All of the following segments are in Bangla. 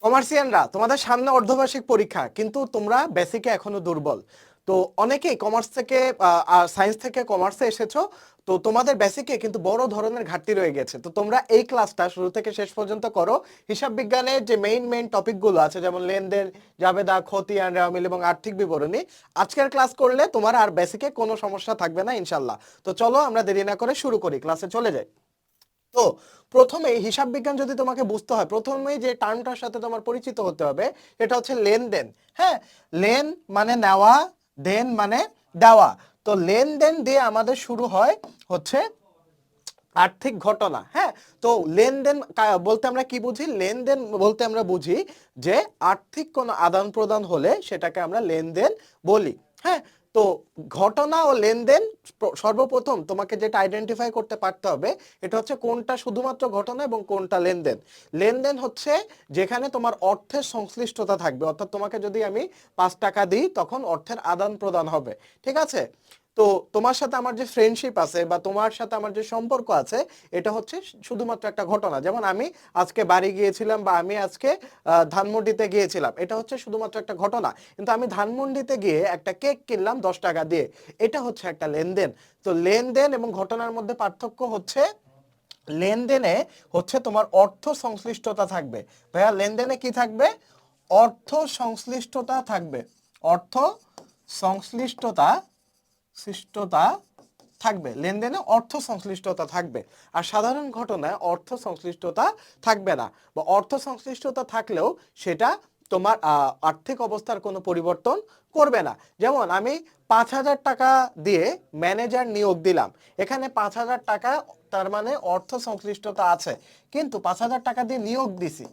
কমার্সিয়ানরা তোমাদের সামনে অর্ধবার্ষিক পরীক্ষা, কিন্তু তোমরা বেসিকে এখনো দুর্বল। তো অনেকেই কমার্স থেকে সায়েন্স থেকে কমার্সে এসেছো, তো তোমাদের বেসিকে কিন্তু বড় ধরনের ঘাটতি রয়ে গেছে। তো তোমরা এই ক্লাসটা শুরু থেকে শেষ পর্যন্ত করো। হিসাব বিজ্ঞানের যে মেইন টপিকগুলো আছে, যেমন লেনদেন, জাবেদা, খতিয়ান, রেওয়ামিল এবং আর্থিক বিবরণী, আজকের ক্লাস করলে তোমার আর বেসিকে কোনো সমস্যা থাকবে না ইনশাল্লাহ। তো চলো আমরা দেরি না করে শুরু করি, ক্লাসে চলে যাই। তো প্রথমেই হিসাব বিজ্ঞান যদি তোমাকে বুঝতে হয়, প্রথমেই যে টার্মটার সাথে তোমার পরিচিত হতে হবে এটা হচ্ছে লেনদেন। হ্যাঁ, লেন মানে নেওয়া, দেন মানে দেওয়া। তো লেনদেন দিয়ে আমাদের শুরু হয় হচ্ছে আর্থিক ঘটনা। হ্যাঁ, তো লেনদেন বলতে আমরা কি বুঝি? লেনদেন বলতে আমরা বুঝি যে আর্থিক কোনো আদান প্রদান হলে সেটাকে আমরা লেনদেন বলি। হ্যাঁ, তো ঘটনা ও লেনদেন সর্বপ্রথম তোমাকে যেটা আইডেন্টিফাই করতে পারতে হবে এটা হচ্ছে কোনটা শুধুমাত্র ঘটনা এবং কোনটা লেনদেন। লেনদেন হচ্ছে যেখানে তোমার অর্থের সংশ্লিষ্টতা থাকবে, অর্থাৎ তোমাকে যদি আমি 5 টাকা দিই তখন অর্থের আদান প্রদান হবে। ঠিক আছে, তো তোমার সাথে আমার যে ফ্রেন্ডশিপ আছে বা তোমার সাথে আমার যে সম্পর্ক আছে এটা হচ্ছে শুধুমাত্র একটা ঘটনা। যেমন আমি আজকে বাড়ি গিয়েছিলাম বা আমি আজকে ধানমন্ডিতে গিয়েছিলাম, এটা হচ্ছে শুধুমাত্র একটা ঘটনা। কিন্তু আমি ধানমন্ডিতে গিয়ে একটা কেক কিনলাম 10 টাকা দিয়ে, এটা হচ্ছে একটা লেনদেন। তো লেনদেন এবং ঘটনার মধ্যে পার্থক্য হচ্ছে লেনদেনে হচ্ছে তোমার অর্থ সংশ্লিষ্টতা থাকবে। ভাইয়া লেনদেনে কি থাকবে? অর্থ সংশ্লিষ্টতা থাকবে। অর্থ সংশ্লিষ্টতা সংশ্লিষ্টতা থাকবে, লেনদেনে অর্থ সংশ্লিষ্টতা থাকবে। আর সাধারণ ঘটনায় অর্থ সংশ্লিষ্টতা থাকবে না, বা অর্থ সংশ্লিষ্টতা থাকলেও সেটা তোমার আর্থিক অবস্থার কোনো পরিবর্তন করবে না। যেমন আমি 5,000 টাকা দিয়ে ম্যানেজার নিয়োগ দিলাম, এখানে 5,000 টাকা তার মানে অর্থ সংশ্লিষ্টতা আছে, কিন্তু 5,000 টাকা দিয়ে নিয়োগ দিছি,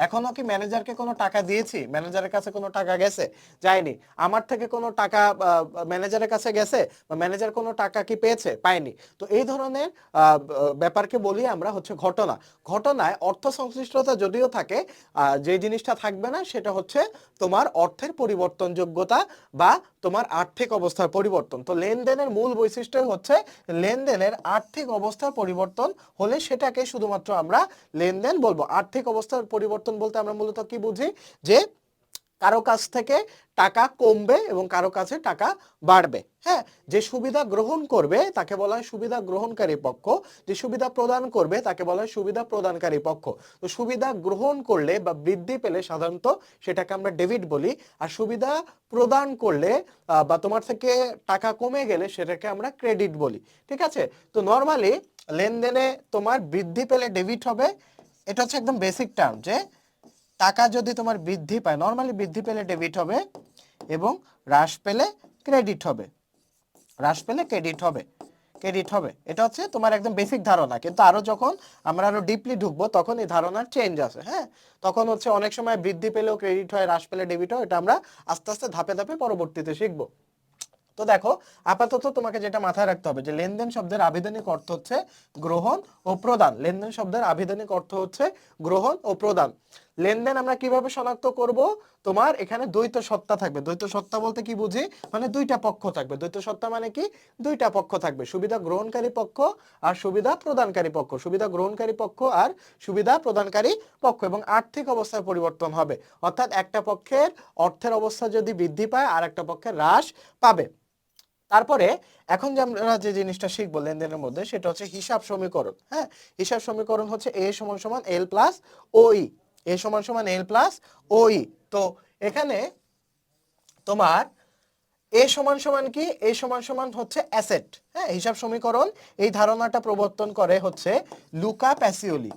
এখনো কি ম্যানেজারকে কোনো টাকা দিয়েছি? ম্যানেজারের কাছে কোনো টাকা গেছে? যায়নি। আমার থেকে কোনো টাকা ম্যানেজারের কাছে গেছে, বা ম্যানেজার কোনো টাকা কি পেয়েছে? পায়নি। তো এই ধরনের ব্যাপারকে বলি আমরা হচ্ছে ঘটনা। ঘটনায় অর্থ সংশ্লিষ্টতা যদিও থাকে, যে জিনিসটা থাকবে না সেটা হচ্ছে তোমার অর্থের পরিবর্তনযোগ্যতা বা তোমার আর্থিক অবস্থার পরিবর্তন। তো লেনদেনের মূল বৈশিষ্ট্য হচ্ছে লেনদেনের আর্থিক অবস্থার পরিবর্তন হলে সেটাকে শুধুমাত্র আমরা লেনদেন বলবো। আর্থিক অবস্থার পরিবর্তন বলতে আমরা মূলত কি বুঝি? যে কারো কাছ থেকে টাকা কমবে এবং কারো কাছে টাকা বাড়বে। হ্যাঁ, যে সুবিধা গ্রহণ করবে তাকে বলা হয় সুবিধা গ্রহণকারী পক্ষ, যে সুবিধা প্রদান করবে তাকে বলা হয় সুবিধা প্রদানকারী পক্ষ। তো সুবিধা গ্রহণ করলে বা বৃদ্ধি পেলে সাধারণত সেটাকে আমরা ডেবিট বলি, আর সুবিধা প্রদান করলে বা তোমার থেকে টাকা কমে গেলে সেটাকে আমরা ক্রেডিট বলি। ঠিক আছে, তো নর্মালি লেনদেনে তোমার বৃদ্ধি পেলে ডেবিট হবে, এটা হচ্ছে একদম বেসিক টার্ম। যে টাকা যদি তোমার বৃদ্ধি পায়, নর্মালি বৃদ্ধি পেলে ডেবিট হবে এবং হ্রাস পেলে ক্রেডিট হবে। হ্রাস পেলে ক্রেডিট হবে, ক্রেডিট হবে। এটা হচ্ছে তোমার একদম বেসিক ধারণা, কিন্তু আরো যখন আমরা আরো ডিপলি ঢুকবো তখন এই ধারণার চেঞ্জ আছে। হ্যাঁ, তখন হচ্ছে অনেক সময় বৃদ্ধি পেলেও ক্রেডিট হয়, হ্রাস পেলে ডেবিট হয়, এটা আমরা আস্তে আস্তে ধাপে ধাপে পরবর্তীতে শিখবো। তো দেখো, আপাতত তোমাকে যেটা মাথায় রাখতে হবে যে লেনদেন শব্দের আবিধানিক অর্থ হচ্ছে গ্রহণ ও প্রদান। লেনদেন শব্দের আবিধানিক অর্থ হচ্ছে গ্রহণ ও প্রদান। লেনদেন আমরা কিভাবে শনাক্ত করব? তোমার এখানে দ্বৈত সত্তা থাকবে। দ্বৈত সত্তা বলতে কি বুঝি? মানে দুইটা পক্ষ থাকবে। দ্বৈত সত্তা মানে কি? দুইটা পক্ষ থাকবে, সুবিধা গ্রহণকারী পক্ষ আর সুবিধা প্রদানকারী পক্ষ। সুবিধা গ্রহণকারী পক্ষ আর সুবিধা প্রদানকারী পক্ষ, এবং আর্থিক অবস্থার পরিবর্তন হবে, অর্থাৎ একটা পক্ষের অর্থের অবস্থা যদি বৃদ্ধি পায় আর একটা পক্ষের হ্রাস পাবে। তারপরে এখন যে আমরা যে জিনিসটা শিখবো লেনদেনের মধ্যে সেটা হচ্ছে হিসাব সমীকরণ। হ্যাঁ, হিসাব সমীকরণ হচ্ছে এ সমান সমান এল প্লাস ওই। এ সমান সমান এল প্লাস ওই। তো এখানে তোমার এ সমান সমান কি? এ সমান সমান হচ্ছে অ্যাসেট। হ্যাঁ, হিসাব সমীকরণ এই ধারণাটা প্রবর্তন করে হচ্ছে লুকা প্যাসিওলি।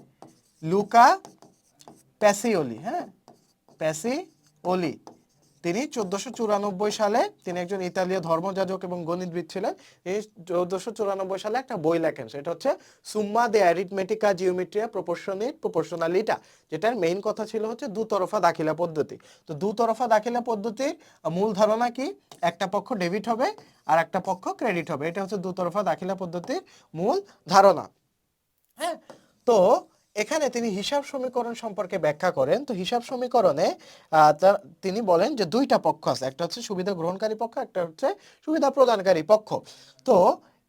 লুকা প্যাসিওলি, হ্যাঁ, প্যাসিওলি। তিনি 1494 সালে, তিনি একজন ইতালীয় ধর্মযাজক এবং গণিতবিদ ছিলেন। এই 1494 সালে একটা বই লেখেন, সেটা হচ্ছে সুম্মা দে অ্যারিথমেটিকা জিওমেট্রিয়া প্রপোর্শনালিটা, যেটার মেইন কথা ছিল হচ্ছে দুতরফা দাখিলা পদ্ধতি। তো দুতরফা দাখিলা পদ্ধতির মূল ধারণা কি? একটা পক্ষ ডেবিট হবে আর একটা পক্ষ ক্রেডিট হবে, এটা হচ্ছে দুতরফা দাখিলা পদ্ধতির মূল ধারণা। হ্যাঁ, তো এখানে তিনি হিসাব সমীকরণ সম্পর্কে ব্যাখ্যা করেন। তো হিসাব সমীকরণে তিনি বলেন যে দুইটা পক্ষ আছে, একটা হচ্ছে সুবিধা গ্রহণকারী পক্ষ, একটা হচ্ছে সুবিধা প্রদানকারী পক্ষ। তো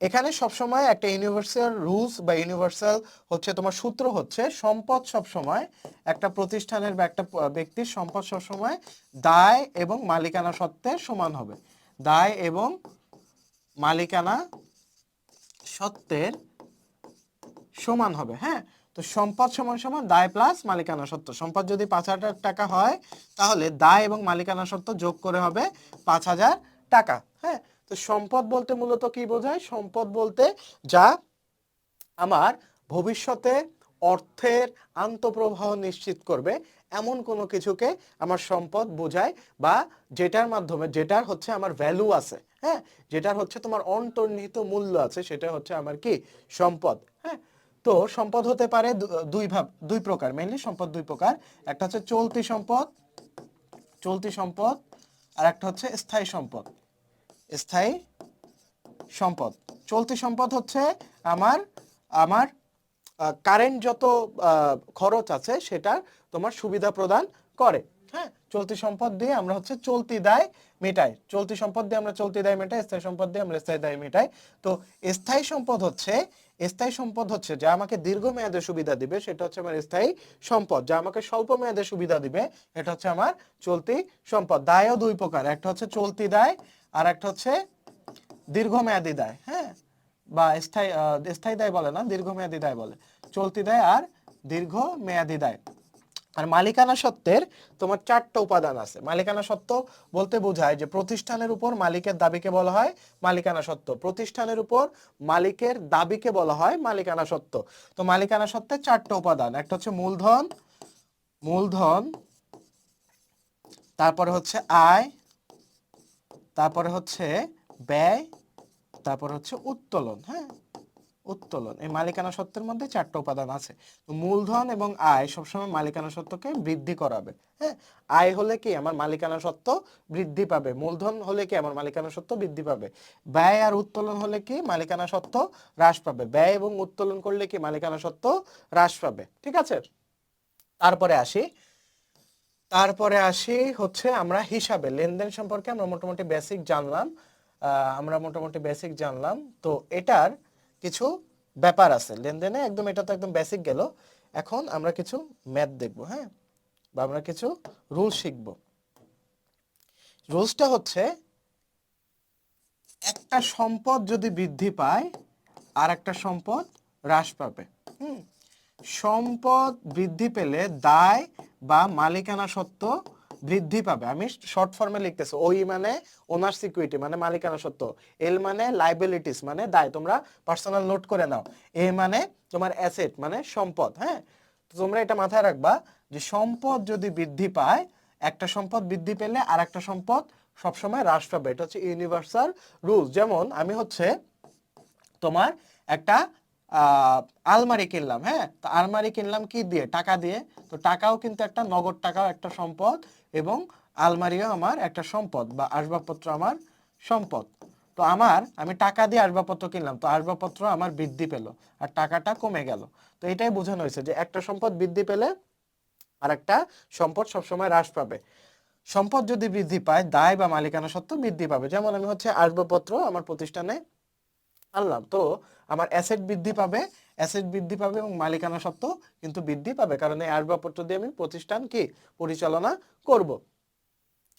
এখানে সবসময় একটা ইউনিভার্সাল রুলস বা ইউনিভার্সাল হচ্ছে তোমার সূত্র হচ্ছে সম্পদ সবসময় একটা প্রতিষ্ঠানের বা একটা ব্যক্তির সম্পদ সবসময় দায় এবং মালিকানা সত্ত্বের সমান হবে। দায় এবং মালিকানা সত্ত্বের সমান হবে। হ্যাঁ, তো সম্পদ সমান সমান দায় প্লাস মালিকানা সত্ত্ব। সম্পদ যদি 5,000 টাকা হয় তাহলে দায় এবং মালিকানা সত্ত্ব যোগ করে হবে 5,000 টাকা। হ্যাঁ, তো সম্পদ বলতে মূলত কি বোঝায়? সম্পদ বলতে যা আমার ভবিষ্যতে অর্থের আন্তঃপ্রবাহ নিশ্চিত করবে এমন কোনো কিছুকে আমার সম্পদ বোঝায়, বা যেটার মাধ্যমে যেটার হচ্ছে আমার ভ্যালু আছে, হ্যাঁ, যেটার হচ্ছে তোমার অন্তর্নিহিত মূল্য আছে, সেটা হচ্ছে আমার কি সম্পদ। হ্যাঁ, তো সম্পদ হতে পারে দুই প্রকার, মেইনলি সম্পদ দুই প্রকার। একটা হচ্ছে চলতি সম্পদ আর একটা হচ্ছে স্থায়ী সম্পদ। স্থায়ী সম্পদ, চলতি সম্পদ হচ্ছে আমার আমার কারেন্ট যত খরচ আছে সেটা তোমার সুবিধা প্রদান করে। হ্যাঁ, চলতি সম্পদ দিয়ে আমরা হচ্ছে চলতি দায় মেটাই, চলতি সম্পদ দিয়ে আমরা চলতি দায় মেটাই, স্থায়ী সম্পদ দিয়ে আমরা স্থায়ী দায় মেটাই। তো স্থায়ী সম্পদ হচ্ছে যা আমাকে দীর্ঘমেয়াদে সুবিধা দিবে, সেটা হচ্ছে আমার স্থায়ী সম্পদ। যা আমাকে স্বল্প মেয়াদে সুবিধা দিবে, এটা হচ্ছে আমার চলতি সম্পদ। দায়ও দুই প্রকার, একটা হচ্ছে চলতি দায় আর একটা হচ্ছে দীর্ঘমেয়াদী দায়। হ্যাঁ, বা স্থায়ী দায় বলে না, দীর্ঘমেয়াদী দায় বলে। চলতি দায় আর দীর্ঘমেয়াদী দায়। আর মালিকানা সত্ত্বের তোমার 4টা উপাদান আছে। মালিকানা সত্ত্ব বলতে বোঝায় যে প্রতিষ্ঠানের উপর মালিকের দাবিকে বলা হয় মালিকানা সত্ত্ব। প্রতিষ্ঠানের উপর মালিকের দাবিকে বলা হয় মালিকানা সত্ত্ব। তো মালিকানা সত্ত্বের 4টা উপাদান, একটা হচ্ছে মূলধন, তারপরে হচ্ছে আয়, তারপরে হচ্ছে ব্যয়, তারপর হচ্ছে উত্তোলন। হ্যাঁ, উত্তোলন। এই মালিকানা সত্ত্বের মধ্যে 4টা উপাদান আছে। তো মূলধন এবং আয় সবসময় মালিকানা সত্ত্বকে বৃদ্ধি করাবে। হ্যাঁ, আয় হলে কি আমার মালিকানা সত্ত্ব বৃদ্ধি পাবে, মূলধন হলে কি আমার মালিকানা সত্ত্ব বৃদ্ধি পাবে, ব্যয় আর উত্তোলন হলে কি মালিকানা সত্ত্ব হ্রাস পাবে। ব্যয় এবং উত্তোলন করলে কি মালিকানা সত্ত্ব হ্রাস পাবে। ঠিক আছে, তারপরে আসি হচ্ছে আমরা হিসাবে লেনদেন সম্পর্কে আমরা মোটামুটি বেসিক জানলাম। তো এটার কিছু ব্যাপার আছে লেনদেনে, একদম এটা তো একদম বেসিক গেল। এখন আমরা কিছু ম্যাথ দেখব। হ্যাঁ, বা আমরা কিছু রুল শিখব। রুলসটা হচ্ছে একটা সম্পদ যদি বৃদ্ধি পায় আর একটা সম্পদ হ্রাস পাবে। সম্পদ বৃদ্ধি পেলে দায় বা মালিকানা সত্ত্ব বৃদ্ধি পাবে। আমি শর্ট ফর্মে লিখতেছি। ওই মানে ওনার সিকিউরিটি মানে মালিকানা সত্ত্ব, এল মানে লাইবিলিটিস মানে দায়, তোমরা পার্সোনাল নোট করে নাও। এ মানে তোমার অ্যাসেট মানে সম্পদ। হ্যাঁ, তো তোমরা এটা মাথায় রাখবা যে সম্পদ যদি বৃদ্ধি পায়, একটা সম্পদ বৃদ্ধি পেলে আর একটা সম্পদ সবসময় হ্রাস পাবে। এটা হচ্ছে ইউনিভার্সাল রুল। যেমন আমি হচ্ছে তোমার একটা আলমারি কিনলাম। হ্যাঁ, তো আলমারি কিনলাম কি দিয়ে? টাকা দিয়ে। তো টাকাও কিন্তু একটা, নগদ টাকাও একটা সম্পদ, এবং আলমারিও আমার একটা সম্পদ, বা আসবাবপত্র আমার সম্পদ। তো আমি টাকা দিয়ে আসবাবপত্র কিনলাম, তো আসবাবপত্র আমার বৃদ্ধি পেল আর টাকাটা কমে গেল। তো এটাই বোঝানো হয়েছে যে একটা সম্পদ বৃদ্ধি পেলে আর একটা সম্পদ সবসময় হ্রাস পাবে। সম্পদ যদি বৃদ্ধি পায়, দায় বা মালিকানা সত্ত্ব বৃদ্ধি পাবে। যেমন আমি হচ্ছে আসবাবপত্র আমার প্রতিষ্ঠানে আনলাম, তো আমার অ্যাসেট বৃদ্ধি পাবে এবং মালিকানা সত্ত্ব কিন্তু বৃদ্ধি পাবে, কারণ এই আসবাবপত্র দিয়ে আমি প্রতিষ্ঠান কি পরিচালনা করব।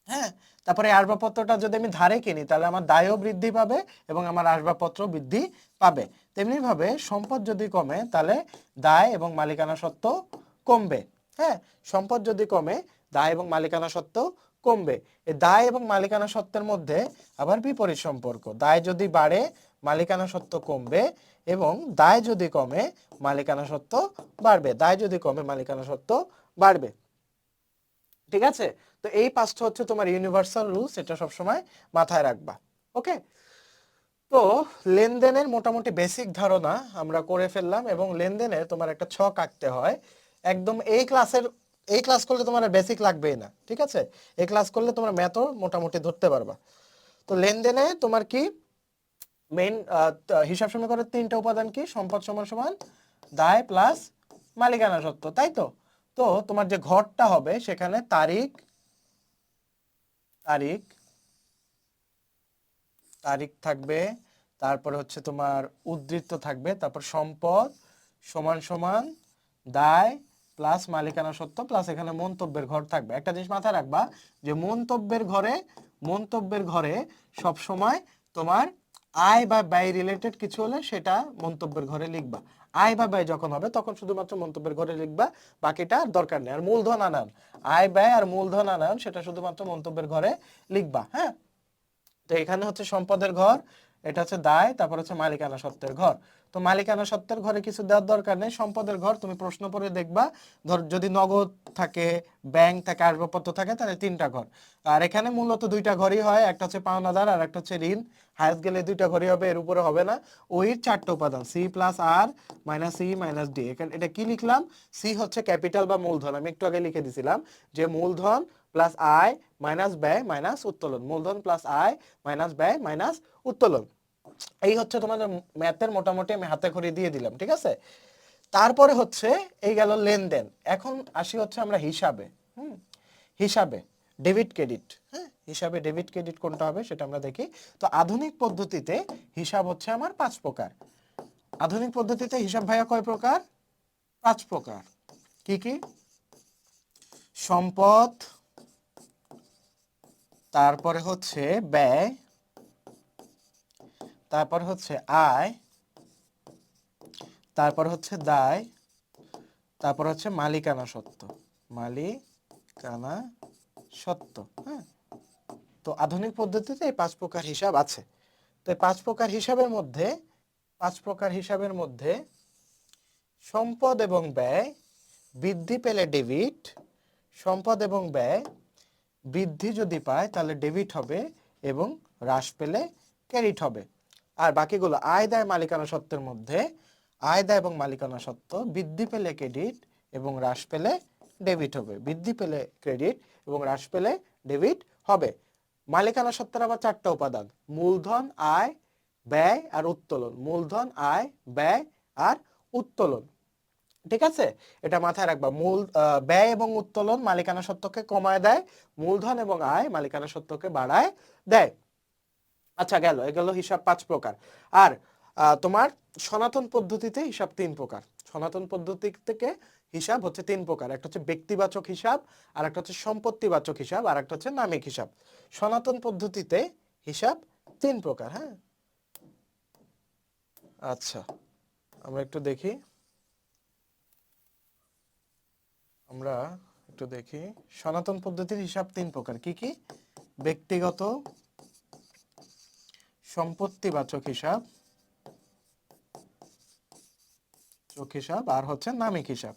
হ্যাঁ, তারপরে এই আসবাবপত্রটা যদি আমি ধারে কিনি তাহলে আমার দায়ও বৃদ্ধি পাবে এবং আমার আসবাবপত্র বৃদ্ধি পাবে। তেমনি ভাবে সম্পদ যদি কমে তাহলে দায় এবং মালিকানা সত্ত্ব কমবে। হ্যাঁ, সম্পদ যদি কমে দায় এবং মালিকানা সত্ত্ব কমবে। এই দায় এবং মালিকানা সত্ত্বের মধ্যে আবার বিপরীত সম্পর্ক। দায় যদি বাড়ে মালিকানা সত্ত্ব কমবে, এবং দায় যদি কমে মালিকানা সত্ত্ব বাড়বে। দায় যদি কমে মালিকানা সত্ত্ব বাড়বে। ঠিক আছে, তো এই 5টা হচ্ছে তোমার ইউনিভার্সাল রুলস, এটা সবসময় মাথায় রাখবা। ওকে, তো লেনদেনের মোটামুটি বেসিক ধারণা আমরা করে ফেললাম, এবং লেনদেনে তোমার একটা ছক আঁকতে হয়। একদম এই ক্লাস করলে তোমার বেসিক লাগবেই না। ঠিক আছে, এই ক্লাস করলে তোমার ম্যাথও মোটামুটি ধরতে পারবা। তো লেনদেনে তোমার কি মেইন হিসাব সমীকরণের 3টা উপাদান কি? সম্পদ সমান সমান দায় প্লাস মালিকানা সত্ত্ব, তাই তো? তো তোমার যে ঘরটা হবে সেখানে তারিখ তারিখ তারিখ থাকবে, তারপরে হচ্ছে তোমার উদ্ধৃত থাকবে, তারপর সম্পদ সমান সমান দায় প্লাস মালিকানা সত্ত্ব প্লাস এখানে মন্তব্যের ঘর থাকবে। একটা জিনিস মাথায় রাখবা যে মন্তব্যের ঘরে সব সময় তোমার আয় বা ব্যয় রিলেটেড কিছু হলে সেটা মন্তব্যের ঘরে লিখবা। আয় বা ব্যয় যখন হবে তখন শুধুমাত্র মন্তব্যের ঘরে লিখবা, বাকিটা দরকার নেই। আর মূলধন আনয়ন, আয় ব্যয় আর মূলধন আনয়ন সেটা শুধুমাত্র মন্তব্যের ঘরে লিখবা। হ্যাঁ, তো এখানে হচ্ছে সম্পদের ঘর, এটা হচ্ছে দায়, তারপর হচ্ছে মালিকানা সত্ত্বের ঘর। তো মালিকানা সত্ত্বের ঘরে কিছু দেওয়ার দরকার নেই। সম্পদের ঘর তুমি প্রশ্ন পড়ে দেখবা, ধর যদি নগদ থাকে, ব্যাংক থাকে, আসবাবপত্র থাকে, তাহলে 3টা ঘর। আর এখানে মূলত 2টা ঘরই হয়, একটা হচ্ছে পাওনাদার আর একটা হচ্ছে ঋণ। হায়েস্ট গেলে 2টা ঘরই হবে, এর উপরে হবে না। ওইর 4টে উপাদান সি প্লাস আর মাইনাস সি মাইনাস ডি। এটা কি লিখলাম? সি হচ্ছে ক্যাপিটাল বা মূলধন, আমি একটু আগে লিখে দিছিলাম যে মূলধন প্লাস আয় মাইনাস ব্যয় মাইনাস উত্তোলন, মূলধন প্লাস আয় মাইনাস ব্যয় মাইনাস উত্তোলন। এই হচ্ছে তোমাদের ম্যাথের মোটামুটি আমি হাতে খড়ি দিয়ে দিলাম, ঠিক আছে? তারপরে হচ্ছে এই গেল লেনদেন। এখন আসি হচ্ছে আমরা হিসাবে। হিসাবে ডেবিট ক্রেডিট। হ্যাঁ, হিসাবে ডেবিট ক্রেডিট কোনটা হবে সেটা আমরা দেখি। তো আধুনিক পদ্ধতিতে হিসাব হচ্ছে আমার 5 প্রকার। আধুনিক পদ্ধতিতে হিসাব ভাইয়া কয় প্রকার? 5 প্রকার। কি কি? সম্পদ, তারপরে হচ্ছে ব্যয়, তারপর হচ্ছে আয়, তারপর হচ্ছে দায়, তারপর হচ্ছে মালিকানা সত্ত্ব। মালিকানা সত্ত্ব। হ্যাঁ, তো আধুনিক পদ্ধতিতে এই 5 প্রকার হিসাব আছে। তো এই 5 প্রকার হিসাবের মধ্যে সম্পদ এবং ব্যয় বৃদ্ধি পেলে ডেবিট, সম্পদ এবং ব্যয় বৃদ্ধি যদি পায় তাহলে ডেবিট হবে এবং হ্রাস পেলে ক্রেডিট হবে। আর বাকিগুলো আয় দায় মালিকানা সত্ত্বের মধ্যে আয় দায় এবং মালিকানা সত্ত্ব বৃদ্ধি পেলে ক্রেডিট এবং হ্রাস পেলে ডেবিট হবে, বৃদ্ধি পেলে ক্রেডিট এবং হ্রাস পেলে ডেবিট হবে। মালিকানা সত্ত্বের আবার 4টা উপাদান, মূলধন, আয়, ব্যয় আর উত্তোলন। মূলধন, আয়, ব্যয় আর উত্তোলন, ঠিক আছে? এটা মাথায় রাখবা। ব্যয় এবং উত্তোলন মালিকানা সত্ত্বকে কমায় দেয়, মূলধন এবং আয় মালিকানা সত্ত্বকে বাড়ায় দেয়। আচ্ছা, এগুলো হিসাব 5 প্রকার। আর তোমার সনাতন পদ্ধতিতে হিসাব 3 প্রকার। সনাতন পদ্ধতি থেকে হিসাব হচ্ছে 3 প্রকার। একটা হচ্ছে ব্যক্তিবাচক হিসাব, আর একটা হচ্ছে সম্পত্তিবাচক হিসাব, আর একটা হচ্ছে নামিক হিসাব। সনাতন পদ্ধতিতে হিসাব 3 প্রকার। হ্যাঁ, আচ্ছা আমরা একটু দেখি, সনাতন পদ্ধতির হিসাব 3 প্রকার। কি কি? ব্যক্তিগত সম্পত্তিবাচক হিসাব, আর হচ্ছে নামিক হিসাব।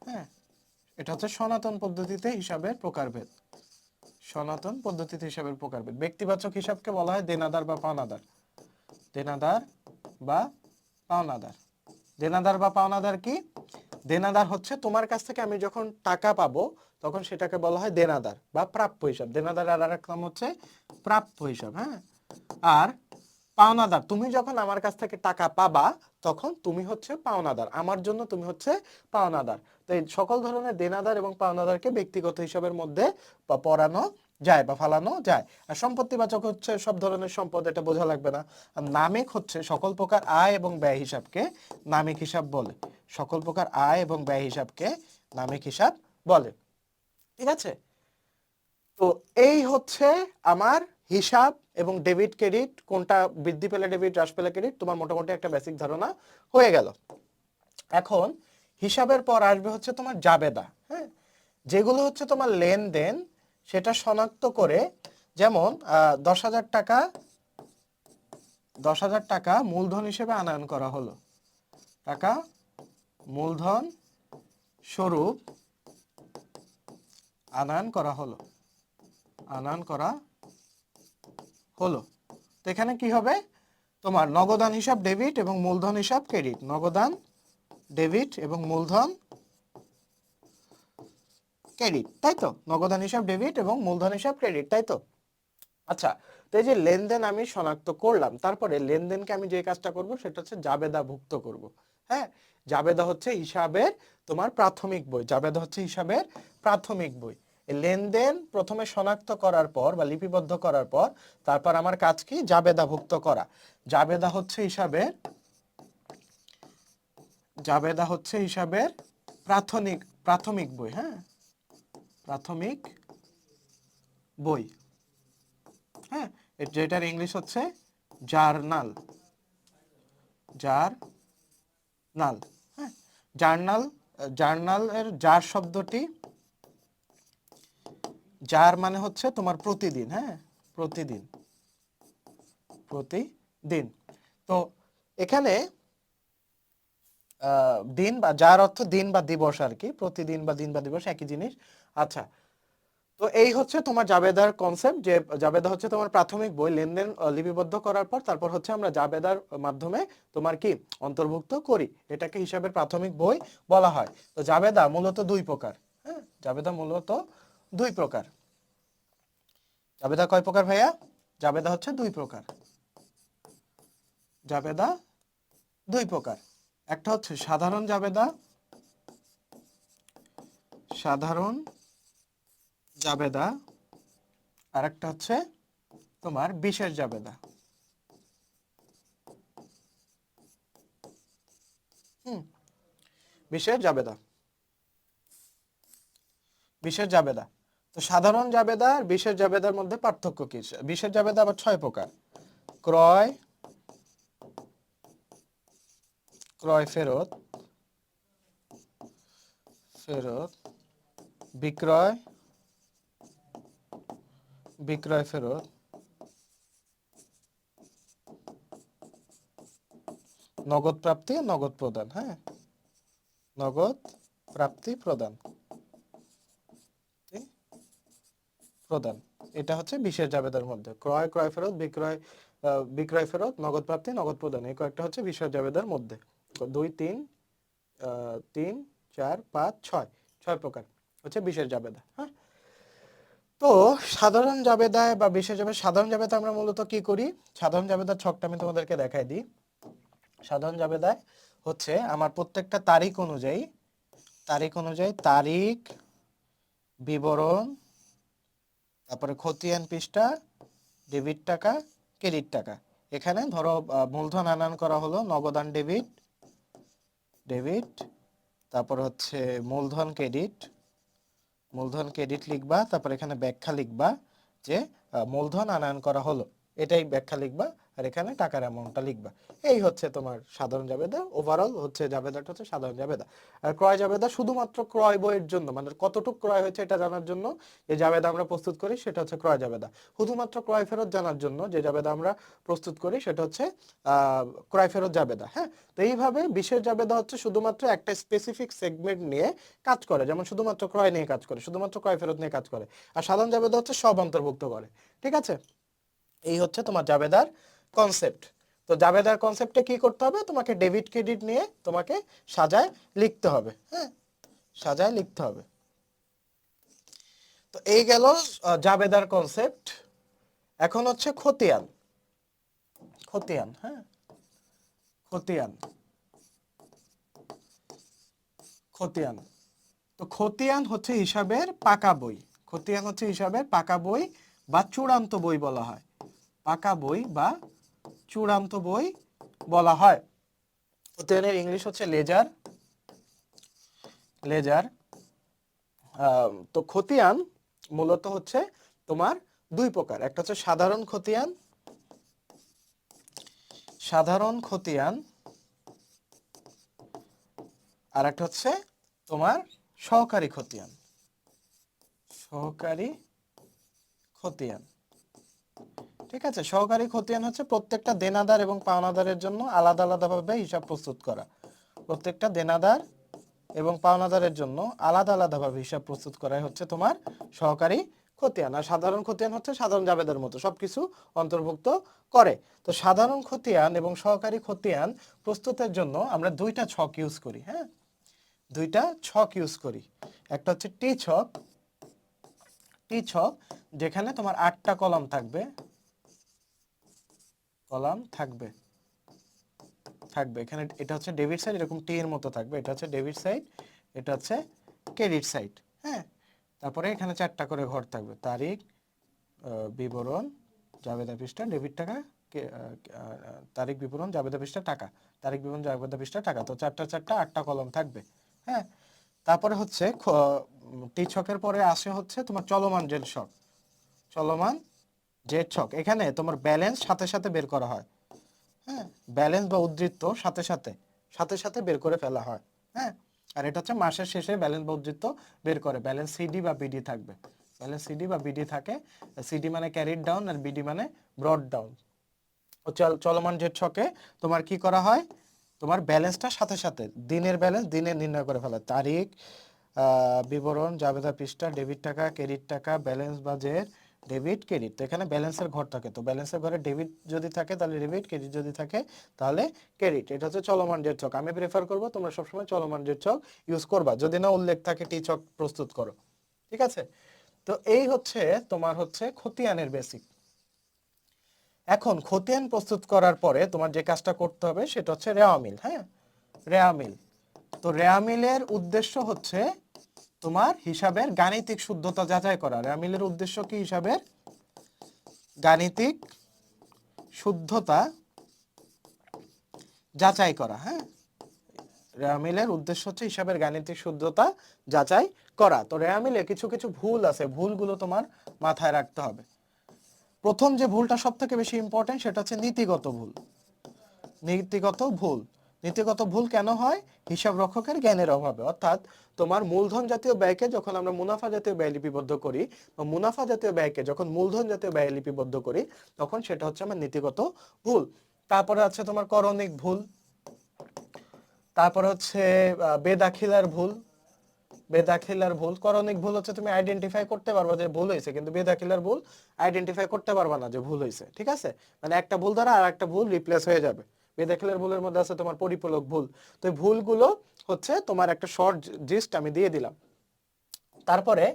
হ্যাঁ, এটা হচ্ছে সনাতন পদ্ধতিতে হিসাবের প্রকারভেদ। সনাতন পদ্ধতিতে হিসাবের প্রকারভেদ। ব্যক্তিবাচক হিসাবকে বলা হয় দেনাদার বা পাওনাদার। দেনাদার বা পাওনাদার। দেনাদার বা পাওনাদার কি? দেনাদার হচ্ছে তোমার কাছ থেকে আমি যখন টাকা পাবো তখন সেটাকে বলা হয় দেনাদার বা প্রাপ্য হিসাব। দেনাদার আর এক নাম হচ্ছে প্রাপ্য হিসাব। হ্যাঁ, আর পাওনাদার, তুমি যখন আমার কাছ থেকে টাকা পাবা তখন তুমি হচ্ছে পাওনাদার, আমার জন্য তুমি হচ্ছে পাওনাদার। তো এই সকল ধরনের দেনাদার এবং পাওনাদারকে ব্যক্তিগত হিসাবের মধ্যে পড়ানো যায় বা ফালানো যায়। আর সম্পত্তিবাচক হচ্ছে সব ধরনের সম্পদ, এটা বোঝা লাগবে না। আর নামিক হচ্ছে সকল প্রকার আয় এবং ব্যয় হিসাবকে নামিক হিসাব বলে। সকল প্রকার আয় এবং ব্যয় হিসাবকে নামিক হিসাব বলে, ঠিক আছে? তো এই হচ্ছে আমার হিসাব এবং ডেবিট ক্রেডিট, কোনটা বৃদ্ধি পেলে ডেবিট, হ্রাস পেলে ক্রেডিট, তোমার মোটামুটি একটা বেসিক ধারণা হয়ে গেল। এখন হিসাবের পর আসবে হচ্ছে তোমার জাবেদা। হ্যাঁ, যেগুলো হচ্ছে তোমার লেনদেন সেটা শনাক্ত করে, যেমন 10,000 টাকা মূলধন হিসেবে আনয়ন করা হলো, টাকা মূলধন স্বরূপ আনয়ন করা হলো। তো এখানে কি হবে? তোমার নগদান হিসাব ডেবিট এবং মূলধন হিসাব ক্রেডিট। নগদান ডেবিট এবং মূলধন ক্রেডিট, তাই তো? নগদান হিসাব ডেবিট এবং মূলধন হিসাব ক্রেডিট, তাই তো? আচ্ছা, তো এই যে লেনদেন আমি শনাক্ত করলাম, তারপরে লেনদেনকে আমি যে কাজটা করব সেটা হচ্ছে জাবেদা ভুক্ত করব। হ্যাঁ, জাবেদা হচ্ছে হিসাবের তোমার প্রাথমিক বই। জাবেদা হচ্ছে হিসাবের প্রাথমিক বই। এই লেনদেন প্রথমে শনাক্ত করার পর বা লিপিবদ্ধ করার পর তারপর আমার কাজ কি, জাবেদাভুক্ত করা। জাবেদা হচ্ছে হিসাবের প্রাথমিক প্রাথমিক বই। হ্যাঁ, প্রাথমিক বই। হ্যাঁ, যেটার ইংলিশ হচ্ছে জার্নাল। জার্নাল। হ্যাঁ, জার্নাল। জার্নাল এর জার শব্দটি, জার মানে হচ্ছে তোমার প্রতিদিন। হ্যাঁ, প্রতিদিন, প্রতিদিন। তো এখানে দিন বা যার অর্থ দিন বা দিবস আর কি, প্রতিদিন বা দিন বা দিবস একই জিনিস। আচ্ছা, তো এই হচ্ছে তোমার জাবেদার কনসেপ্ট, যে জাবেদা হচ্ছে তোমার প্রাথমিক বই। লেনদেন লিপিবদ্ধ করার পর তারপর হচ্ছে আমরা জাবেদার মাধ্যমে তোমার কি অন্তর্ভুক্ত করি, এটাকে হিসাবের প্রাথমিক বই বলা হয়। তো জাবেদা মূলত দুই প্রকার। হ্যাঁ, জাবেদা মূলত দুই প্রকার। জাবেদা কয় প্রকার ভাইয়া? জাবেদা হচ্ছে দুই প্রকার। জাবেদা দুই প্রকার। একটা হচ্ছে সাধারণ জাবেদা, সাধারণ জাবেদা, আর একটা হচ্ছে তোমার বিশেষ জাবেদা। বিশেষ জাবেদা, বিশেষ জাবেদা। তো সাধারণ জাবেদা আর বিশেষ জাবেদার মধ্যে পার্থক্য কি? বিশেষ জাবেদা আবার 6 প্রকার। ক্রয়, ক্রয় ফেরত, ফেরত, বিক্রয়, বিক্রয় ফেরত, নগদ প্রাপ্তি, নগদ প্রদান। হ্যাঁ, নগদ প্রাপ্তি প্রদান, প্রদান। এটা হচ্ছে বিশেষ জাবেদার মধ্যে। ক্রয়, ক্রয় ফেরত, বিক্রয়, বিক্রয় ফেরত, নগদ প্রাপ্তি, নগদ প্রদান, এই কয়েকটা হচ্ছে বিশেষ জাবেদার মধ্যে। 2, 3, 3, 4, 5, 6, 6 প্রকার হচ্ছে বিশেষ জাবেদা। হ্যাঁ, তো সাধারণ জাবেদায় বা বিশেষ জাবেদা, সাধারণ জাবেদা আমরা মূলত কি করি? সাধারণ জাবেদার ছকটা আমি তোমাদেরকে দেখাই দিই। সাধারণ জাবেদায় হচ্ছে আমার প্রত্যেকটা তারিখ অনুযায়ী, তারিখ, বিবরণ, তারপরে খতিয়ান পৃষ্ঠা, ডেবিট টাকা, ক্রেডিট টাকা। এখানে ধরো মূলধন আনয়ন করা হলো, নগদান ডেবিট, ডেবিট, তারপর হচ্ছে মূলধন ক্রেডিট, মূলধন ক্রেডিট লিখবা, তারপর এখানে ব্যাখ্যা লিখবা যে মূলধন আনয়ন করা হলো, এটাই ব্যাখ্যা লিখবা, আর এখানে টাকার অ্যামাউন্টটা লিখবা। এই হচ্ছে তোমার সাধারণ জাবেদা। ওভারঅল হচ্ছে জাবেদাটা হচ্ছে সাধারণ জাবেদা। আর ক্রয় জাবেদা শুধুমাত্র ক্রয় বইয়ের জন্য, মানে কতটুকু ক্রয় হয়েছে এটা জানার জন্য যে জাবেদা আমরা প্রস্তুত করি সেটা হচ্ছে ক্রয় জাবেদা। শুধুমাত্র ক্রয় ফেরত জানার জন্য যে জাবেদা আমরা প্রস্তুত করি সেটা হচ্ছে ক্রয় ফেরত জাবেদা। হ্যাঁ, তো এইভাবে বিশেষ জাবেদা হচ্ছে শুধুমাত্র একটা স্পেসিফিক সেগমেন্ট নিয়ে কাজ করে, যেমন শুধুমাত্র ক্রয় নিয়ে কাজ করে, শুধুমাত্র ক্রয় ফেরত নিয়ে কাজ করে। আর সাধারণ জাবেদা হচ্ছে সব অন্তর্ভুক্ত করে। ঠিক আছে, এই হচ্ছে তোমার জাবেদার কনসেপ্ট। তো জাবেদার কনসেপ্টে কি করতে হবে? তোমাকে ডেবিট ক্রেডিট নিয়ে তোমাকে সাজায় লিখতে হবে। হ্যাঁ, সাজায় লিখতে হবে। তো এই গেল জাবেদার কনসেপ্ট। এখন হচ্ছে খতিয়ান। খতিয়ান, হ্যাঁ, খতিয়ান, খতিয়ান। তো খতিয়ান হচ্ছে হিসাবের পাকা বই। খতিয়ান হচ্ছে হিসাবের পাকা বই বা চূড়ান্ত বই বলা হয়। পাকা বই বা চূড়ান্ত বই বলা হয়। খতিয়ানের ইংলিশ হচ্ছে লেজার, লেজার। তো খতিয়ান মূলত হচ্ছে তোমার দুই প্রকার। একটা হচ্ছে সাধারণ খতিয়ান, সাধারণ খতিয়ান, আর একটা হচ্ছে তোমার সহকারী খতিয়ান, সহকারী খতিয়ান। ঠিক আছে, সহকারী খতিয়ান হচ্ছে প্রত্যেকটা দেনাদার এবং পাওনাদারের জন্য আলাদা আলাদাভাবে হিসাব প্রস্তুত করা। প্রত্যেকটা দেনাদার এবং পাওনাদারের জন্য আলাদা আলাদাভাবে হিসাব প্রস্তুত করাই হচ্ছে তোমার সহকারী খতিয়ান। আর সাধারণ খতিয়ান হচ্ছে সাধারণ জাবেদার মতো সবকিছু অন্তর্ভুক্ত করে। তো সাধারণ খতিয়ান এবং সহকারী খতিয়ান প্রস্তুতের জন্য আমরা দুইটা ছক ইউজ করি। হ্যাঁ, দুইটা ছক ইউজ করি। একটা হচ্ছে টি ছক, টি ছক যেখানে তোমার 8টা কলাম থাকবে, কলাম থাকবে, থাকবে এখানে। এটা হচ্ছে ডেবিট সাইড, এরকম টি এর মতো থাকবে। এটা হচ্ছে ডেবিট সাইড, এটা হচ্ছে ক্রেডিট সাইড। হ্যাঁ, তারপরে এখানে 4টা করে ঘর থাকবে, তারিখ, বিবরণ, জাবেদা পৃষ্ঠা, ডেবিট টাকা, তারিখ বিবরণ জাবেদা পৃষ্ঠা টাকা, তারিখ বিবরণ জাবেদা পৃষ্ঠা টাকা। তো 8টা কলম থাকবে। হ্যাঁ, তারপরে হচ্ছে টি ছকের পরে আসে হচ্ছে তোমার চলমান জেড ছক। চলমান জেড ছক, এখানে তোমার ব্যালেন্স সাথে সাথে বের করা হয়। হ্যাঁ, ব্যালেন্স বা উদ্ধৃত্ত সাথে সাথে বের করে ফেলা হয়। হ্যাঁ, আর এটা হচ্ছে মাসের শেষে ব্যালেন্স বা উদ্ধৃত্ত বের করে। ব্যালেন্স সিডি বা বিডি থাকবে। ব্যালেন্স সিডি বা বিডি থাকে। সিডি মানে ক্যারিড ডাউন আর বিডি মানে ব্রড ডাউন। চলমান জেড ছকে তোমার কি করা হয়, তোমার ব্যালেন্সটা সাথে দিনের ব্যালেন্স দিনে নির্ণয় করে ফেলা, তারিখ, বিবরণ জাবেদা পৃষ্ঠা, ডেবিট টাকা, ক্রেডিট টাকা, ব্যালেন্স বাজেট, ডেবিট ক্রেডিট। তো এখানে ব্যালেন্সের ঘর থাকে, তো ব্যালেন্সের ঘরে ডেবিট যদি থাকে তাহলে ডেবিট, ক্রেডিট যদি থাকে তাহলে ক্রেডিট। এটা হচ্ছে চলমান জেড ছক। আমি প্রেফার করব তোমরা সবসময় চলমান জেড ছক ইউজ করবা, যদি না উল্লেখ থাকে টি ছক প্রস্তুত করো। ঠিক আছে, তো এই হচ্ছে তোমার হচ্ছে খতিয়ানের বেসিক। এখন খতিয়ান প্রস্তুত করার পরে তোমার যে কাজটা করতে হবে সেটা হচ্ছে রেওয়া মিল। হ্যাঁ, রেওয়া মিল। তো রেওয়া মিলের উদ্দেশ্য হচ্ছে তোমার হিসাবের গাণিতিক শুদ্ধতা যাচাই করা। রেওয়া মিলের উদ্দেশ্য কি? হিসাবের গাণিতিক শুদ্ধতা যাচাই করা। হ্যাঁ, রেওয়া মিলের উদ্দেশ্য হচ্ছে হিসাবের গাণিতিক শুদ্ধতা যাচাই করা। তো রেওয়া মিলে কিছু কিছু ভুল আছে, ভুলগুলো তোমার মাথায় রাখতে হবে। প্রথম যে ভুলটা সব থেকে বেশি ইম্পর্টেন্ট সেটা হচ্ছে নীতিগত ভুল। নীতিগত ভুল। নীতিগত ভুল কেন হয়? হিসাব রক্ষকের জ্ঞানের অভাবে। অর্থাৎ তোমার মূলধন জাতীয় ব্যয়কে যখন আমরা মুনাফা জাতীয় ব্যয় লিপিবদ্ধ করি, বা মুনাফা জাতীয় ব্যয়কে যখন মূলধন জাতীয় ব্যয় লিপিবদ্ধ করি, তখন সেটা হচ্ছে আমার নীতিগত ভুল। তারপরে আছে তোমার করণিক ভুল। তারপরে হচ্ছে বেদাখিলার ভুল। বেদাখিলার ভুল, করণিক ভুল হচ্ছে তুমি আইডেন্টিফাই করতে পারবা যে ভুল হয়েছে, কিন্তু বেদাখিলার ভুল আইডেন্টিফাই করতে পারবা না যে ভুল হয়েছে। ঠিক আছে, মানে একটা ভুল দ্বারা আর একটা ভুল রিপ্লেস হয়ে যাবে। বেদাখিলার ভুলের মধ্যে আছে তোমার পরিপূরক ভুল। তো এই ভুলগুলো হচ্ছে তোমার একটা শর্ট জিস্ট আমি দিয়ে দিলাম। তারপরে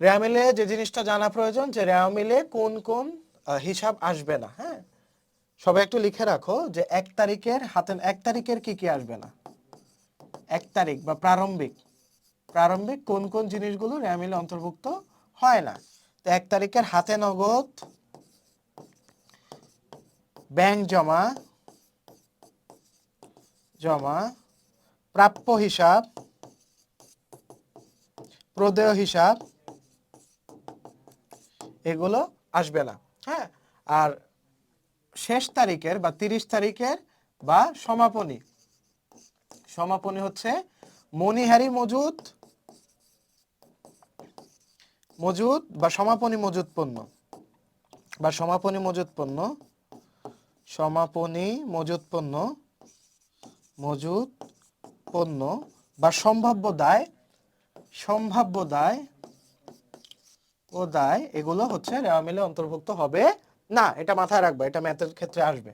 রেওয়া মিলে যে জিনিসটা জানা প্রয়োজন, যে রেওয়া মিলে কোন কোন হিসাব আসবে না। হ্যাঁ, সবাই একটু লিখে রাখো যে 1 তারিখের কি কি আসবে না। 1 তারিখ বা প্রারম্ভিক কোন কোন জিনিসগুলো রেওয়া মিলে অন্তর্ভুক্ত হয় না। তো 1 তারিখের হাতে নগদ, ব্যাংক জমা, প্রাপ্য হিসাব, প্রদেয় হিসাব, এগুলো আসবে না। হ্যাঁ, আর শেষ তারিখের বা 30 তারিখের বা সমাপনী হচ্ছে মণিহারি মজুদ বা সমাপনী মজুদ পণ্য বা সমাপনী মজুদ পণ্য বা সম্ভাব্য দায় ও দায়, এগুলো হচ্ছে রেওয়া মিলে অন্তর্ভুক্ত হবে না। এটা মাথায় রাখবে, এটা ম্যাথের ক্ষেত্রে আসবে।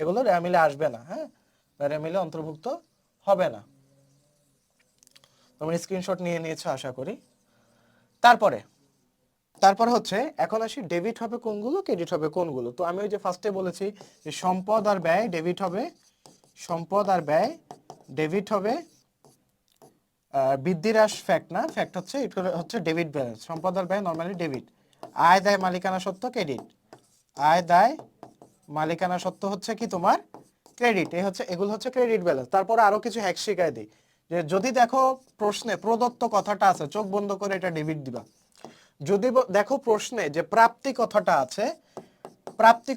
এগুলো রেওয়া মিলে আসবে না। হ্যাঁ, রেওয়া মিলে অন্তর্ভুক্ত হবে না। তোমরা স্ক্রিনশট নিয়ে নিয়েছো আশা করি। তারপরে হচ্ছে এখন আসি ডেবিট হবে কোনগুলো, ক্রেডিট হবে কোনগুলো। তো আমি ওই যে ফার্স্টে বলেছি যে সম্পদ আর ব্যয় ডেবিট হবে, ডেবিট হবে। বৃদ্ধি হ্রাস ফ্যাক্ট না, ফ্যাক্ট হচ্ছে এটা হচ্ছে ডেবিট ব্যালেন্স। সম্পদ আর ব্যয় নরমালি ডেবিট। আয় দায় মালিকানা সত্ত্ব ক্রেডিট। আয় দায় মালিকানা সত্ত্ব হচ্ছে কি তোমার ক্রেডিট। এগুলো হচ্ছে ক্রেডিট ব্যালেন্স। তারপরে আরো কিছু হ্যাক শিখাই দিই, যে যদি দেখো প্রশ্নে প্রদত্ত কথাটা আছে, চোখ বন্ধ করে এটা ডেবিট দিবা। যদি দেখো প্রশ্নে যে প্রাপ্তি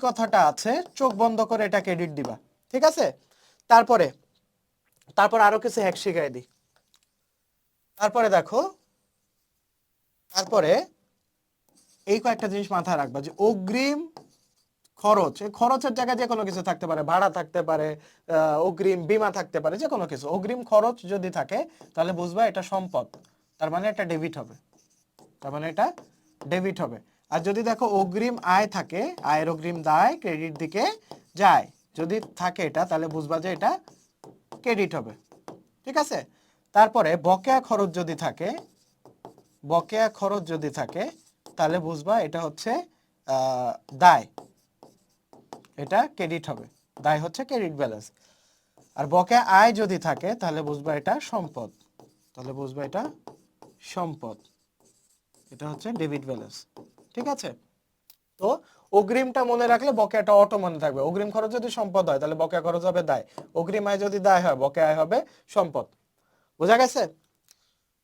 কথাটা আছে, চোখ বন্ধ করে এটা ক্রেডিট দিবা। ঠিক আছে, তারপর আরো কিছু হ্যাক শিখাই দিই। তারপরে এই কয়েকটা জিনিস মাথায় রাখবা, যে অগ্রিম খরচ, খরচের জায়গায় যে কোনো কিছু থাকতে পারে, ভাড়া থাকতে পারে, অগ্রিম বীমা থাকতে পারে, যে কোনো কিছু। অগ্রিম খরচ যদি থাকে তাহলে বুঝবা এটা সম্পদ, তার মানে এটা ডেবিট হবে। আর যদি দেখো অগ্রিম আয় থাকে, আয়ের অগ্রিম দায় ক্রেডিট দিকে যায়, যদি থাকে এটা, তাহলে বুঝবা যে এটা ক্রেডিট হবে। ঠিক আছে, তারপরে বকেয়া খরচ যদি থাকে তাহলে বুঝবা এটা হচ্ছে দায়, এটা ক্রেডিট হবে। দায় হচ্ছে ক্রেডিট ব্যালেন্স। আর বকেয়া আয় যদি থাকে তাহলে বুঝবা এটা সম্পদ, এটা হচ্ছে ডেবিট ব্যালেন্স। ঠিক আছে, তো অগ্রিমটা মনে রাখলে বকেয়াটা অটো মনে থাকবে। অগ্রিম খরচ যদি সম্পদ হয় তাহলে বকেয়া খরচ হবে দায়, অগ্রিম আয় যদি দায় হয় বকেয়া আয় হবে সম্পদ। বোঝা গেছে?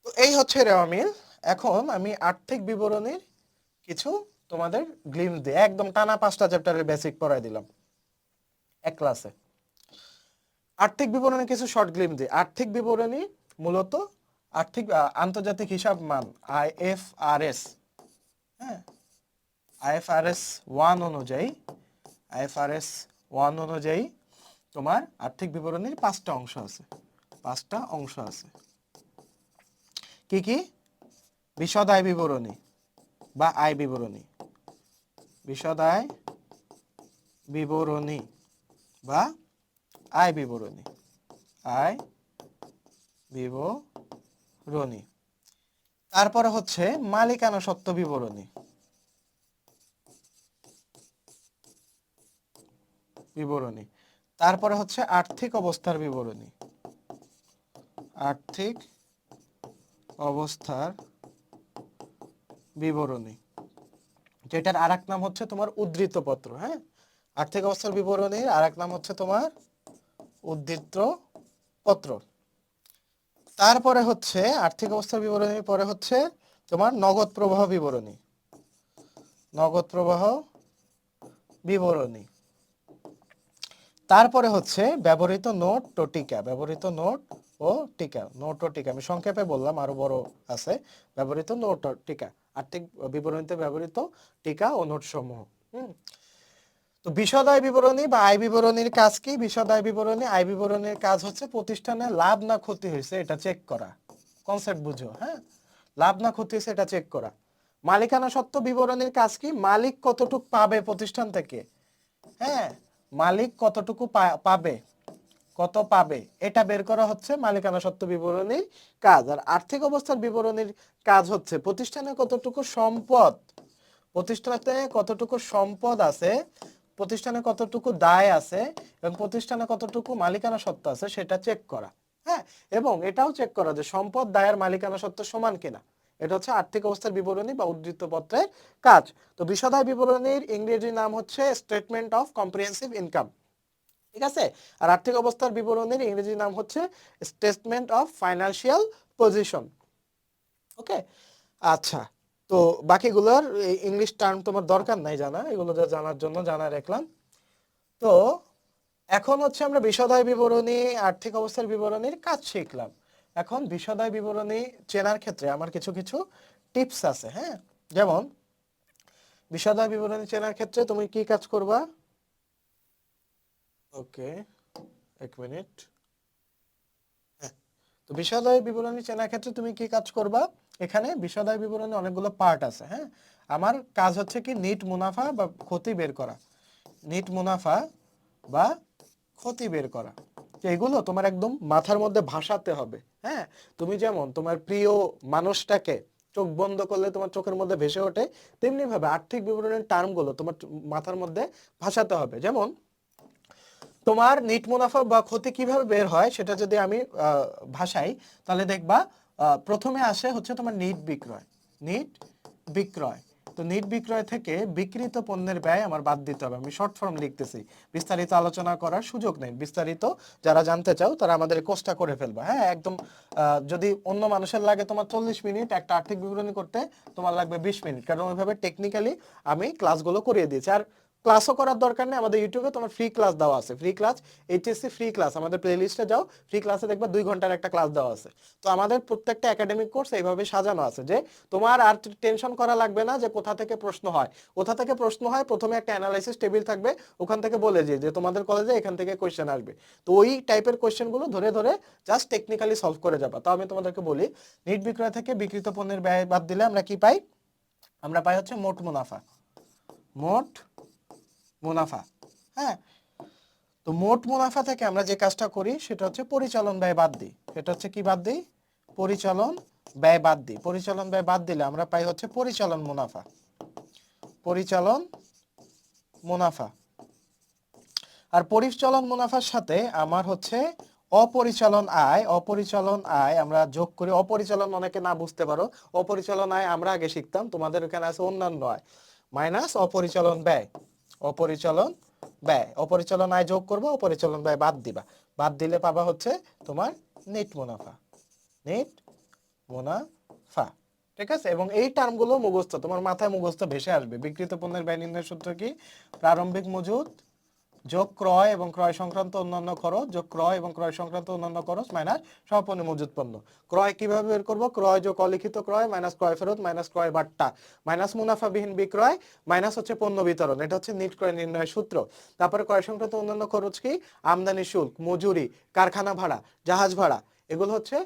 তো এই হচ্ছে রেওয়া মিল। এখন আমি আর্থিক বিবরণীর কিছু তোমাদের গ্লিমস দিয়ে একদম টানা 5টা চ্যাপ্টারের বেসিক পড়াই দিলাম এক ক্লাসে। আর্থিক বিবরণী কিছু শর্ট গ্লিমস দিই। আর্থিক বিবরণী মূলত আর্থিক আন্তর্জাতিক হিসাব মান আইএফআরএস, হ্যাঁ, আইএফআরএস 1 অনুযায়ী, আইএফআরএস 1 অনুযায়ী তোমার আর্থিক বিবরণীর 5টা অংশ আছে। 5টা অংশ আছে। কি কি? বিশদ আয় বিবরণী বা আয় বিবরণী, বিশদ আয় বিবরণী বা আয় বিবরণী, আয় বিবরণী। তারপরে হচ্ছে মালিকানা সত্ত্ব বিবরণী, বিবরণী। তারপরে হচ্ছে আর্থিক অবস্থার বিবরণী, আর্থিক অবস্থার বিবরণী, যেটার আরেক নাম হচ্ছে তোমার উদ্ধৃত পত্র। হ্যাঁ, আর্থিক অবস্থার বিবরণীর আরেক নাম হচ্ছে তোমার উদ্ধৃত পত্র। তারপরে হচ্ছে আর্থিক অবস্থার বিবরণীর পরে হচ্ছে তোমার নগদ প্রবাহ বিবরণী, নগদ প্রবাহ বিবরণী। তারপরে হচ্ছে ব্যবহৃত নোট ও টিকা, ব্যবহৃত নোট ও টিকা, নোট ও টিকা আমি সংক্ষেপে বললাম, আরো বড় আছে। ব্যবহৃত নোট ও টিকা, আর্থিক বিবরণীতে ব্যবহৃত টিকা ও নোট সমূহ। তো বিশদ আয় বিবরণী বা আয় বিবরণীর কাজ কি? বিশদ আয় বিবরণী, আয় বিবরণীর কাজ হচ্ছে প্রতিষ্ঠানের লাভ না ক্ষতি হয়েছে এটা চেক করা। কনসেপ্ট বুঝো, হ্যাঁ, লাভ না ক্ষতি হয়েছে এটা চেক করা। মালিকানা সত্ত্ব বিবরণীর কাজ কি? মালিক কতটুকু পাবে প্রতিষ্ঠান থেকে, হ্যাঁ, মালিক কতটুকু পাবে, কত পাবে এটা বের করা হচ্ছে মালিকানা সত্ত্ব বিবরণীর কাজ। আর আর্থিক অবস্থার বিবরণীর কাজ হচ্ছে প্রতিষ্ঠানে কতটুকু সম্পদ, প্রতিষ্ঠানে কতটুকু সম্পদ আছে, প্রতিষ্ঠানে কতটুকু দায় আছে এবং প্রতিষ্ঠানে কতটুকু মালিকানা সত্ত্ব আছে সেটা চেক করা। হ্যাঁ, এবং এটাও চেক করা যে সম্পদ দায়ের মালিকানা সত্ত্ব সমান কিনা। এটা হচ্ছে আর্থিক অবস্থার বিবরণী বা উদ্ধৃত পত্রের কাজ। তো বিশদ আয় বিবরণীর ইংরেজি নাম হচ্ছে স্টেটমেন্ট অফ কম্প্রিহেনসিভ ইনকাম। ঠিক আছে, আর আর্থিক অবস্থার বিবরণীর ইংরেজি নাম হচ্ছে স্টেটমেন্ট অফ ফাইন্যান্সিয়াল পজিশন। ওকে, আচ্ছা, তো বাকিগুলোর ইংলিশ টার্ম তোমার দরকার নাই জানা, এগুলো যা জানার জন্য জানা রাখলাম। তো এখন হচ্ছে আমরা বিশদ আয় বিবরণী, আর্থিক অবস্থার বিবরণীর কাজ শিখলাম। এখন বিশদ আয় বিবরণী চেনার ক্ষেত্রে আমার কিছু কিছু টিপস আছে। হ্যাঁ, যেমন বিশদ আয় বিবরণী চেনার ক্ষেত্রে তুমি কি কাজ করবা? ওকে, এক মিনিট। তো বিশদ আয় বিবরণী চেনার ক্ষেত্রে তুমি কি কাজ করবা? এখানে বিশদ আয় বিবরণী অনেকগুলো পার্ট আছে। হ্যাঁ, আমার কাজ হচ্ছে কি নিট মুনাফা বা ক্ষতি বের করা, নিট মুনাফা বা ক্ষতি বের করা। তো এগুলো তোমার একদম মাথার মধ্যে ভাসাতে হবে। হ্যাঁ, তুমি যেমন তোমার প্রিয় মানুষটাকে চোখ বন্ধ করলে তোমার চোখের মধ্যে ভেসে ওঠে, তেমনি ভাবে আর্থিক বিবরণের টার্মগুলো তোমার মাথার মধ্যে ভাসাতে হবে। যেমন তোমার নিট মুনাফা বা ক্ষতি কিভাবে বের হয় সেটা যদি আমি ভাষাই, তাহলে দেখবা প্রথমে আসে হচ্ছে তোমার নিট বিক্রয়, নিট বিক্রয়। তো নিট বিক্রয় থেকে বিক্রিত পণ্যের ব্যয় আমার বাদ দিতে হবে। আমি শর্ট ফর্ম লিখতেছি, বিস্তারিত আলোচনা করার সুযোগ নেই। বিস্তারিত যারা জানতে চাও তারা আমাদের কোর্সটা করে ফেলবা। হ্যাঁ, একদম যদি অন্য মানুষের লাগে তোমার 40 মিনিট একটা আর্থিক বিবরণী করতে, তোমার লাগবে 20 মিনিট, কারণ ওইভাবে টেকনিক্যালি আমি ক্লাসগুলো করিয়ে দিয়েছি। আর ক্লাসও করার দরকার নেই, আমাদের ইউটিউবে তোমার ফ্রি ক্লাস দেওয়া আছে, free class, HSC free class, আমাদের প্লে লিস্টে যাও, ফ্রি ক্লাসে দেখবা 2 ঘন্টার একটা ক্লাস দেওয়া আছে। তো আমাদের প্রত্যেকটা একাডেমিক কোর্স এইভাবে সাজানো আছে যে তোমার আর টেনশন করা লাগবে না যে কোথা থেকে প্রশ্ন হয়। কোথা থেকে প্রশ্ন হয়, প্রথমে একটা অ্যানালাইসিস টেবিল থাকবে, ওখান থেকে বলে যে তোমাদের কলেজে এখান থেকে কোয়েশ্চেন আসবে। তো ওই টাইপের কোয়েশ্চেনগুলো ধরে ধরে জাস্ট টেকনিক্যালি সলভ করে যাবা। তো আমি তোমাদেরকে বলি, নিট বিক্রয় থেকে বিক্রিত পণ্যের ব্যয় বাদ দিলে আমরা কি পাই? আমরা পাই হচ্ছে মোট মুনাফা, মোট মুনাফা। হ্যাঁ, তো মোট মুনাফা থেকে আমরা যে কাজটা করি সেটা হচ্ছে পরিচালন ব্যয় বাদ দিই। সেটা হচ্ছে কি বাদ দিই? পরিচালন ব্যয় বাদ দিই। পরিচালন ব্যয় বাদ দিলে আমরা পাই হচ্ছে পরিচালন মুনাফা, পরিচালন মুনাফা। আর পরিচালন মুনাফার সাথে আমার হচ্ছে অপরিচালন আয় আমরা যোগ করি। অপরিচালন অনেকে না বুঝতে পারো, অপরিচালন আয় আমরা আগে শিখতাম, তোমাদের এখানে আছে অন্যান্য আয় মাইনাস অপরিচালন ব্যয়। অপরিচালন অপরিচালন আয় যোগ করবো, অপরিচালন ব্যয় বাদ দিবা, বাদ দিলে পাবা হচ্ছে তোমার নেট মুনাফা। নেট মুনাফা, ঠিক আছে। এবং এই টার্মগুলো মুখস্থ, তোমার মাথায় মুখস্থ ভেসে আসবে। বিক্রিত পণ্যের ব্যয় নির্ণয়ের সূত্র কি? প্রারম্ভিক মজুদ যোগ ক্রয় এবং ক্রয় সংক্রান্ত অন্যান্য খরচ যোগ ক্রয় এবং ক্রয় সংক্রান্ত অন্যান্য খরচ মাইনাস সমাপনী মজুদ পণ্য। ক্রয় কিভাবে বের করব? ক্রয় যোগ অলিখিত ক্রয় মাইনাস ক্রয় ফেরত মাইনাস ক্রয় বাট্টা মাইনাস মুনাফাবিহীন বিক্রয় মাইনাস হচ্ছে পণ্য বিতরণ। এটা হচ্ছে নিট ক্রয় নির্ণয়ের সূত্র। তারপরে ক্রয় সংক্রান্ত অন্যান্য খরচ কি? আমদানি শুল্ক, মজুরি, কারখানা ভাড়া, জাহাজ ভাড়া, এগুলো হচ্ছে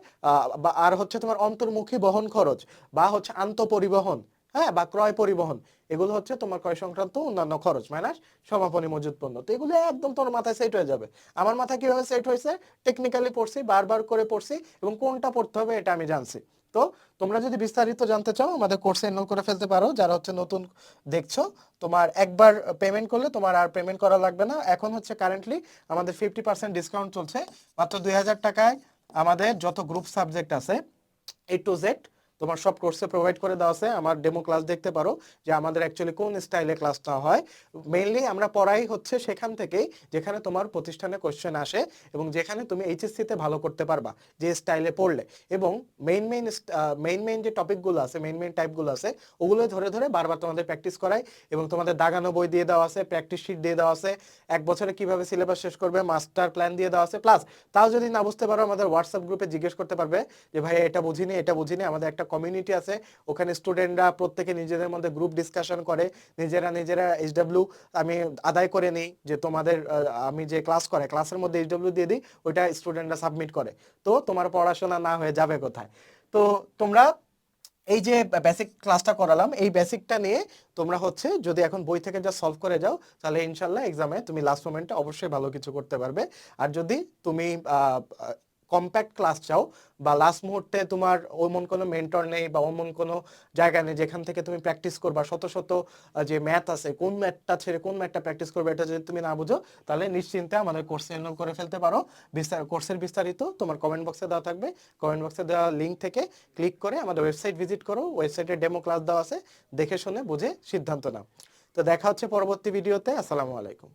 আর হচ্ছে তোমার অন্তর্মুখী বহন খরচ বা হচ্ছে আন্তঃপরিবহন, হ্যাঁ, বা ক্রয় পরিবহন, এগুলো হচ্ছে তোমার ক্রয় সংক্রান্ত অন্যান্য খরচ মাইনাস সমাপনী মজুদ পণ্য। তো এগুলো একদম তোমার মাথায় সেট হয়ে যাবে। আমার মাথায় কিভাবে সেট হয়েছে? টেকনিক্যালি পড়ছি, বারবার করে পড়ছি, এবং কোনটা পড়তে হবে এটা আমি জানছি। তো তোমরা যদি বিস্তারিত জানতে চাও আমাদের কোর্সে এনরোল করে ফেলতে পারো। যারা হচ্ছে নতুন দেখছো, তোমার একবার পেমেন্ট করলে তোমার আর পেমেন্ট করা লাগবে না। এখন হচ্ছে কারেন্টলি আমাদের 50% ডিসকাউন্ট চলছে। মাত্র 2000 টাকায় আমাদের যত গ্রুপ সাবজেক্ট আছে A to Z তোমার সব কোর্সে প্রোভাইড করে দেওয়া আছে। আমার ডেমো ক্লাস দেখতে পারো যে আমাদের অ্যাকচুয়ালি কোন স্টাইলে ক্লাসটা হয়। মেইনলি আমরা পড়াই হচ্ছে সেখান থেকেই যেখানে তোমার প্রতিষ্ঠানে কোশ্চেন আসে এবং যেখানে তুমি এইচএসসিতে ভালো করতে পারবা যে স্টাইলে পড়লে। এবং মেইন যে টপিকগুলো আছে, মেইন টাইপগুলো আছে, ওগুলো ধরে ধরে বারবার তোমাদের প্র্যাকটিস করাই। এবং তোমাদের দাগানো বই দিয়ে দেওয়া আছে, প্র্যাকটিস শিট দিয়ে দেওয়া আছে, এক বছরে কিভাবে সিলেবাস শেষ করবে মাস্টার প্ল্যান দিয়ে দেওয়া আছে। প্লাস তাও যদি না বুঝতে পারো আমাদের হোয়াটসঅ্যাপ গ্রুপে জিজ্ঞেস করতে পারবে যে ভাই এটা বুঝিনি, এটা বুঝিনি। আমাদের একটা কমিউনিটি আছে, ওখানে স্টুডেন্টরা প্রত্যেকে নিজেদের মধ্যে গ্রুপ ডিসকাশন করে, নিজেরা এইচডব্লিউ আমি আদায় করে নিই যে তোমাদের আমি যে ক্লাস করে ক্লাসের মধ্যে এইচডব্লিউ দিয়ে দিই, ওইটা স্টুডেন্টরা সাবমিট করে। তো তোমার পড়াশোনা না হয়ে যাবে কোথায়? তো তোমরা এই যে বেসিক ক্লাসটা করালাম, এই বেসিকটা নিয়ে তোমরা হচ্ছে যদি এখন বই থেকে যা সলভ করে যাও, তাহলে ইনশাল্লাহ এক্সামে তুমি লাস্ট মোমেন্টে অবশ্যই ভালো কিছু করতে পারবে। আর যদি তুমি কম্প্যাক্ট ক্লাস চাও বা লাস্ট মুহূর্তে তোমার ওমন কোনো মেন্টর নেই বা ওমন কোনো জায়গা নেই যেখান থেকে তুমি প্র্যাকটিস করবা, শত শত যে ম্যাথ আছে, কোন ম্যাথটা ছেড়ে কোন ম্যাথটা প্র্যাকটিস করবে, এটা যদি তুমি না বুঝো, তাহলে নিশ্চিন্তে আমাদের কোর্সে এনরোল করে ফেলতে পারো। কোর্সের বিস্তারিত তোমার কমেন্ট বক্সে দেওয়া থাকবে। কমেন্ট বক্সে দেওয়া লিঙ্ক থেকে ক্লিক করে আমাদের ওয়েবসাইট ভিজিট করো। ওয়েবসাইটে ডেমো ক্লাস দেওয়া আছে, দেখে শুনে বুঝে সিদ্ধান্ত নাও। তো দেখা হচ্ছে পরবর্তী ভিডিওতে। আসসালামু আলাইকুম।